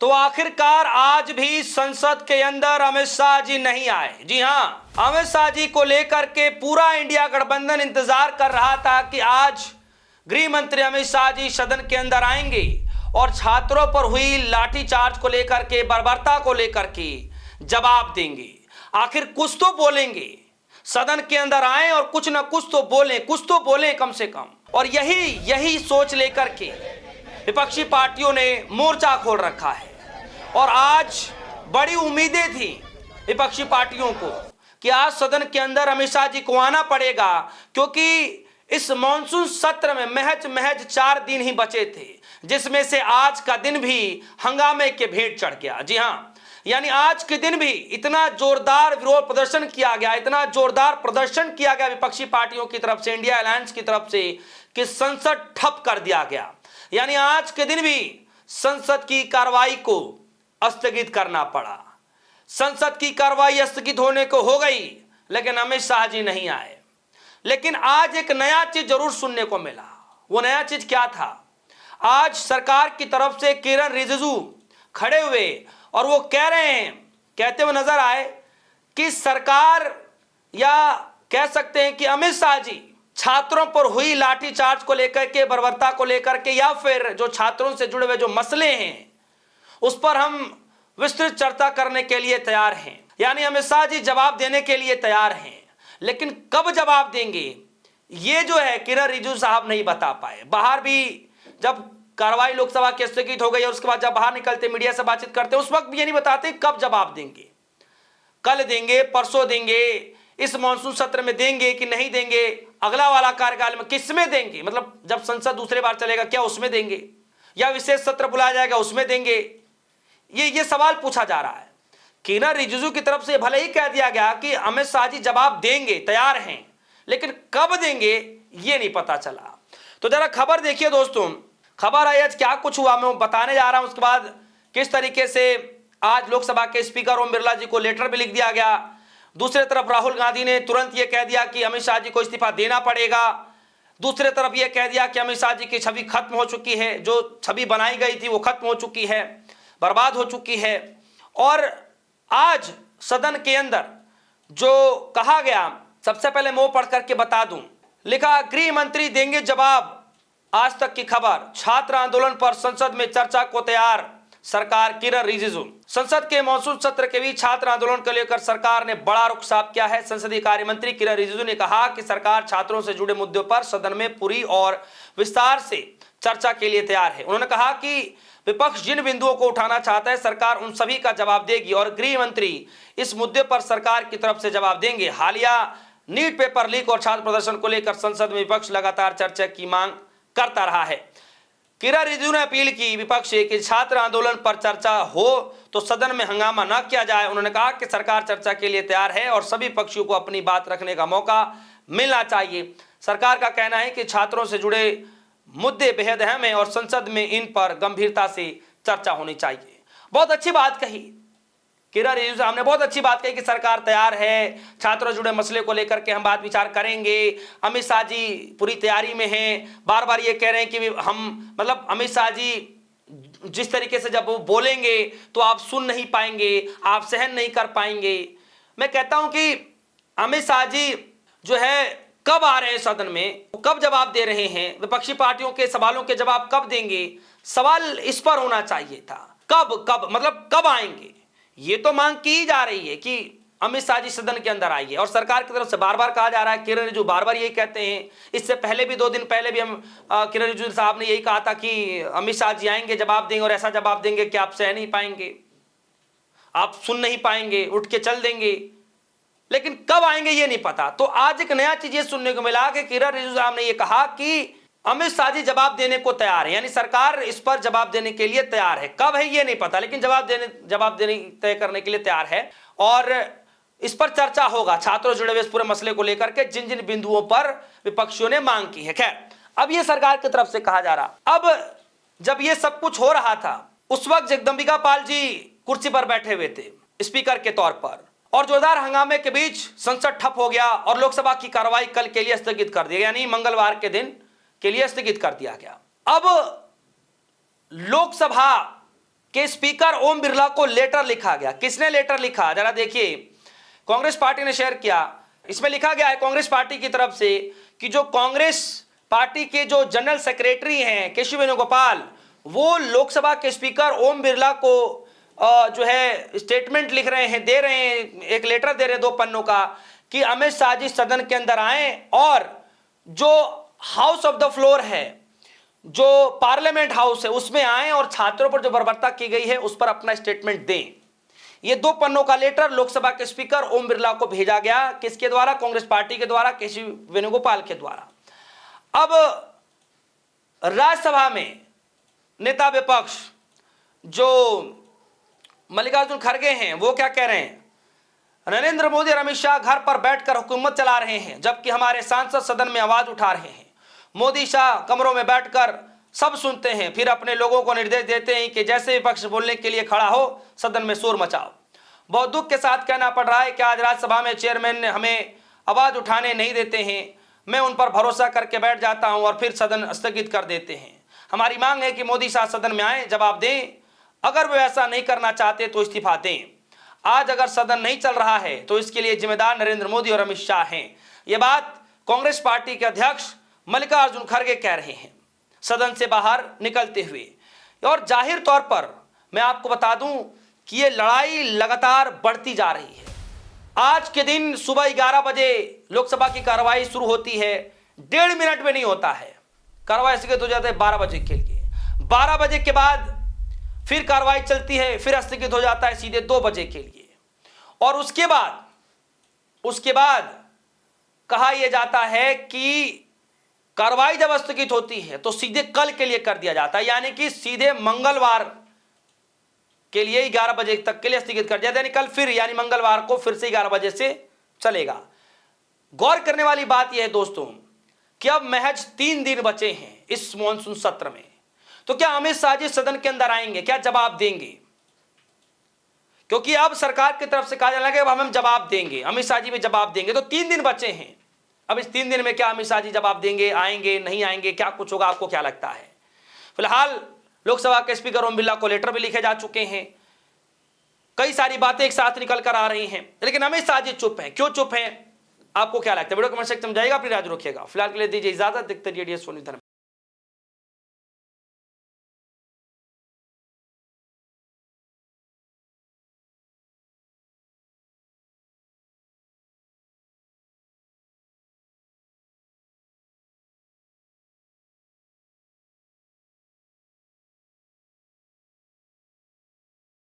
तो आखिरकार आज भी संसद के अंदर अमित शाह जी नहीं आए। जी हां, अमित शाह जी को लेकर के पूरा इंडिया गठबंधन इंतजार कर रहा था कि आज गृह मंत्री अमित शाह जी सदन के अंदर आएंगे और छात्रों पर हुई लाठीचार्ज को लेकर के, बर्बरता को लेकर के जवाब देंगे। आखिर कुछ तो बोलेंगे, सदन के अंदर आए और कुछ ना कुछ तो बोलें कम से कम। और यही सोच लेकर के विपक्षी पार्टियों ने मोर्चा खोल रखा है। और आज बड़ी उम्मीदें थी विपक्षी पार्टियों को कि आज सदन के अंदर अमित शाह जी को आना पड़ेगा, क्योंकि इस मॉनसून सत्र में महज 4 दिन ही बचे थे, जिसमें से आज का दिन भी हंगामे के भेंट चढ़ गया। जी हां, यानी आज के दिन भी इतना जोरदार विरोध प्रदर्शन किया गया विपक्षी पार्टियों की तरफ से, इंडिया अलायंस की तरफ से, कि संसद ठप कर दिया गया। यानी आज के दिन भी संसद की कार्रवाई को स्थगित करना पड़ा। संसद की कार्रवाई स्थगित होने को हो गई, लेकिन अमित शाह जी नहीं आए। लेकिन आज एक नया चीज जरूर सुनने को मिला। वो नया चीज क्या था? आज सरकार की तरफ से किरण रिजिजू खड़े हुए और वो कहते हुए नजर आए कि सरकार, या कह सकते हैं कि अमित शाह जी छात्रों पर हुई लाठीचार्ज को लेकर के, बर्बरता को लेकर के, या फिर जो छात्रों से जुड़े हुए जो मसले हैं उस पर हम विस्तृत चर्चा करने के लिए तैयार हैं। यानी अमित शाह जी जवाब देने के लिए तैयार हैं, लेकिन कब जवाब देंगे ये जो है किरण रिजिजू साहब नहीं बता पाए। बाहर भी जब कार्रवाई लोकसभा की स्थगित हो गई और उसके बाद जब बाहर निकलते, मीडिया से बातचीत करते, उस वक्त भी ये नहीं बताते कब जवाब देंगे। कल देंगे, परसों देंगे, इस मॉनसून सत्र में देंगे कि नहीं देंगे, अगला वाला कार्यकाल में किस में देंगे, मतलब जब संसद दूसरे बार चलेगा क्या उसमें देंगे, या विशेष सत्र बुलाया जाएगा उसमें देंगे। ये सवाल पूछा जा रहा है। किरण रिजिजू की तरफ से भले ही कह दिया गया कि अमित शाह जी जवाब देंगे, तैयार हैं, लेकिन कब देंगे ये नहीं पता चला। तो जरा खबर देखिए दोस्तों, खबर आई आज क्या कुछ हुआ मैं बताने जा रहा हूं। उसके बाद किस तरीके से आज लोकसभा के स्पीकर ओम बिरला जी को लेटर भी लिख दिया गया। दूसरी तरफ राहुल गांधी ने तुरंत यह कह दिया कि अमित शाह जी को इस्तीफा देना पड़ेगा। दूसरी तरफ यह कह दिया कि अमित शाह जी की छवि खत्म हो चुकी है, जो छवि बनाई गई थी वो खत्म हो चुकी है, बर्बाद हो चुकी है। और आज सदन के अंदर जो कहा गया, सबसे पहले मैं वो पढ़ करके बता दूं। लिखा, गृह मंत्री देंगे जवाब, आज तक की खबर। छात्र आंदोलन पर संसद में चर्चा को तैयार सरकार, किरण रिजिजू। संसद के मॉनसून सत्र के बीच छात्र आंदोलन को लेकर सरकार ने बड़ा रुख साफ किया है। संसदीय कार्य मंत्री किरण रिजिजू ने कहा कि सरकार छात्रों से जुड़े मुद्दों पर सदन में पूरी और विस्तार से चर्चा के लिए तैयार है। उन्होंने कहा कि विपक्ष जिन बिंदुओं को उठाना चाहता है सरकार उन सभी का जवाब देगी और गृह मंत्री इस मुद्दे पर सरकार की तरफ से जवाब देंगे। हालिया नीट पेपर लीक और छात्र प्रदर्शन को लेकर संसद में विपक्ष लगातार चर्चा की मांग करता रहा है। किरण रिजिजू ने अपील की विपक्ष से कि छात्र आंदोलन पर चर्चा हो तो सदन में हंगामा न किया जाए। उन्होंने कहा कि सरकार चर्चा के लिए तैयार है और सभी पक्षों को अपनी बात रखने का मौका मिलना चाहिए। सरकार का कहना है कि छात्रों से जुड़े मुद्दे बेहद अहम हैं और संसद में इन पर गंभीरता से चर्चा होनी चाहिए। बहुत अच्छी बात कही किरण रिजिजू साहब ने, बहुत अच्छी बात कही कि सरकार तैयार है, छात्रों से जुड़े मसले को लेकर के हम बात विचार करेंगे। अमित शाह जी पूरी तैयारी में हैं, बार बार ये कह रहे हैं कि हम, मतलब अमित शाह जी जिस तरीके से जब वो बोलेंगे तो आप सुन नहीं पाएंगे, आप सहन नहीं कर पाएंगे। मैं कहता हूं कि अमित शाह जी जो है कब आ रहे हैं सदन में, कब जवाब दे रहे हैं, विपक्षी पार्टियों के सवालों के जवाब कब देंगे, सवाल इस पर होना चाहिए था। कब मतलब कब आएंगे, ये तो मांग की जा रही है कि अमित शाह जी सदन के अंदर आइए और सरकार की तरफ से बार बार कहा जा रहा है। किरण रिजिजू बार बार यही कहते हैं। इससे पहले भी 2 दिन पहले भी हम किरण रिजिजू साहब ने यही कहा था कि अमित शाह जी आएंगे, जवाब देंगे और ऐसा जवाब देंगे कि आप सह नहीं पाएंगे, आप सुन नहीं पाएंगे, उठ के चल देंगे। लेकिन कब आएंगे ये नहीं पता। तो आज एक नया चीज ये सुनने को मिला कि किरण रिजिजू साहब ने यह कहा कि अमित शाह जी जवाब देने को तैयार है, यानी सरकार इस पर जवाब देने के लिए तैयार है। कब है ये नहीं पता, लेकिन जवाब देने तय करने के लिए तैयार है और इस पर चर्चा होगा छात्रों से जुड़े हुए इस पूरे मसले को लेकर के जिन जिन बिंदुओं पर विपक्षियों ने मांग की है। खैर, अब ये सरकार की तरफ से कहा जा रहा। अब जब ये सब कुछ हो रहा था उस वक्त जगदंबिका पाल जी कुर्सी पर बैठे हुए थे स्पीकर के तौर पर, और जोरदार हंगामे के बीच संसद ठप हो गया और लोकसभा की कार्रवाई कल के लिए स्थगित कर दी, यानी मंगलवार के दिन के लिए स्थगित कर दिया गया। अब लोकसभा कि स्पीकर ओम बिरला को लेटर लिखा गया। किसने लेटर लिखा, जरा देखिए, कांग्रेस पार्टी ने शेयर किया। इसमें लिखा गया है कांग्रेस पार्टी की तरफ से कि जो कांग्रेस पार्टी के जो जनरल सेक्रेटरी हैं केशव वेणुगोपाल, वो लोकसभा के स्पीकर ओम बिरला को जो है स्टेटमेंट लिख रहे हैं, दे रहे हैं, एक लेटर दे रहे हैं 2 पन्नों का, कि अमित शाह जी सदन के अंदर आए और जो हाउस ऑफ द फ्लोर है, जो पार्लियामेंट हाउस है, उसमें आए और छात्रों पर जो बर्बरता की गई है उस पर अपना स्टेटमेंट दें। ये 2 पन्नों का लेटर लोकसभा के स्पीकर ओम बिरला को भेजा गया। किसके द्वारा? कांग्रेस पार्टी के द्वारा, केशव वेणुगोपाल के द्वारा। अब राज्यसभा में नेता विपक्ष जो मल्लिकार्जुन खड़गे हैं, वो क्या कह रहे हैं? नरेंद्र मोदी और अमित शाह घर पर बैठकर हुकूमत चला रहे हैं, जबकि हमारे सांसद सदन में आवाज उठा रहे हैं। मोदी शाह कमरों में बैठकर सब सुनते हैं, फिर अपने लोगों को निर्देश देते हैं कि जैसे विपक्ष बोलने के लिए खड़ा हो, सदन में शोर मचाओ। बहुत दुख के साथ कहना पड़ रहा है कि आज राज्यसभा में चेयरमैन ने हमें आवाज उठाने नहीं देते हैं। मैं उन पर भरोसा करके बैठ जाता हूं और फिर सदन स्थगित कर देते हैं। हमारी मांग है कि मोदी शाह सदन में आए, जवाब दें। अगर वे ऐसा नहीं करना चाहते तो इस्तीफा दें। आज अगर सदन नहीं चल रहा है तो इसके लिए जिम्मेदार नरेंद्र मोदी और अमित शाह हैं। यह बात कांग्रेस पार्टी के अध्यक्ष मल्लिकार्जुन खड़गे कह रहे हैं सदन से बाहर निकलते हुए। और जाहिर तौर पर मैं आपको बता दूं कि यह लड़ाई लगातार बढ़ती जा रही है। आज के दिन सुबह 11 बजे लोकसभा की कार्रवाई शुरू होती है, 1.5 मिनट में नहीं होता है, कार्रवाई स्थगित हो जाता है 12 बजे के लिए। 12 बजे के बाद फिर कार्रवाई चलती है, फिर स्थगित हो जाता है सीधे 2 बजे के लिए। और उसके बाद कहा यह जाता है कि कार्रवाई जब स्थगित होती है तो सीधे कल के लिए कर दिया जाता है, यानी कि सीधे मंगलवार के लिए 11 बजे तक के लिए स्थगित कर दिया जाता है। यानी कल फिर, यानी मंगलवार को फिर से 11 बजे से चलेगा। गौर करने वाली बात यह है दोस्तों कि अब महज 3 दिन बचे हैं इस मॉनसून सत्र में। तो क्या अमित शाह जी सदन के अंदर आएंगे? क्या जवाब देंगे? क्योंकि अब सरकार की तरफ से कहा जाने लगा अब हम जवाब देंगे, अमित शाह जी भी जवाब देंगे। तो 3 दिन बचे हैं। अब इस 3 दिन में क्या अमित शाह जी जवाब देंगे, आएंगे, नहीं आएंगे, क्या कुछ होगा, आपको क्या लगता है? फिलहाल लोकसभा के स्पीकर ओम बिरला को लेटर भी लिखे जा चुके हैं, कई सारी बातें एक साथ निकल कर आ रही हैं, लेकिन अमित शाह जी चुप हैं। क्यों चुप हैं, आपको क्या लगता है? वीडियो कमेंट सेक्शन में जाइएगा, अपनी राय रखिएगा। फिलहाल के लिए दीजिए इजाजत, देखते रहिए DS सोनी धर्म।